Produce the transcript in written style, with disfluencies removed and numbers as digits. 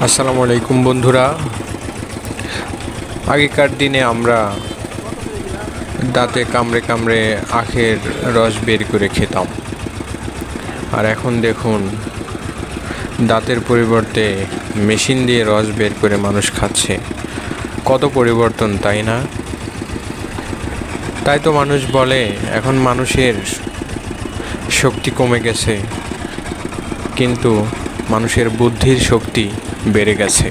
আসসালামু আলাইকুম বন্ধুরা। আগেকার দিনে আমরা দাঁতে কামড়ে কামড়ে আখের রস বের করে খেতাম, আর এখন দেখুন দাঁতের পরিবর্তে মেশিন দিয়ে রস বের করে মানুষ খাচ্ছে। কত পরিবর্তন, তাই না? তাই তো মানুষ বলে এখন মানুষের শক্তি কমে গেছে, কিন্তু মানুষের বুদ্ধির শক্তি বেড়ে গেছে।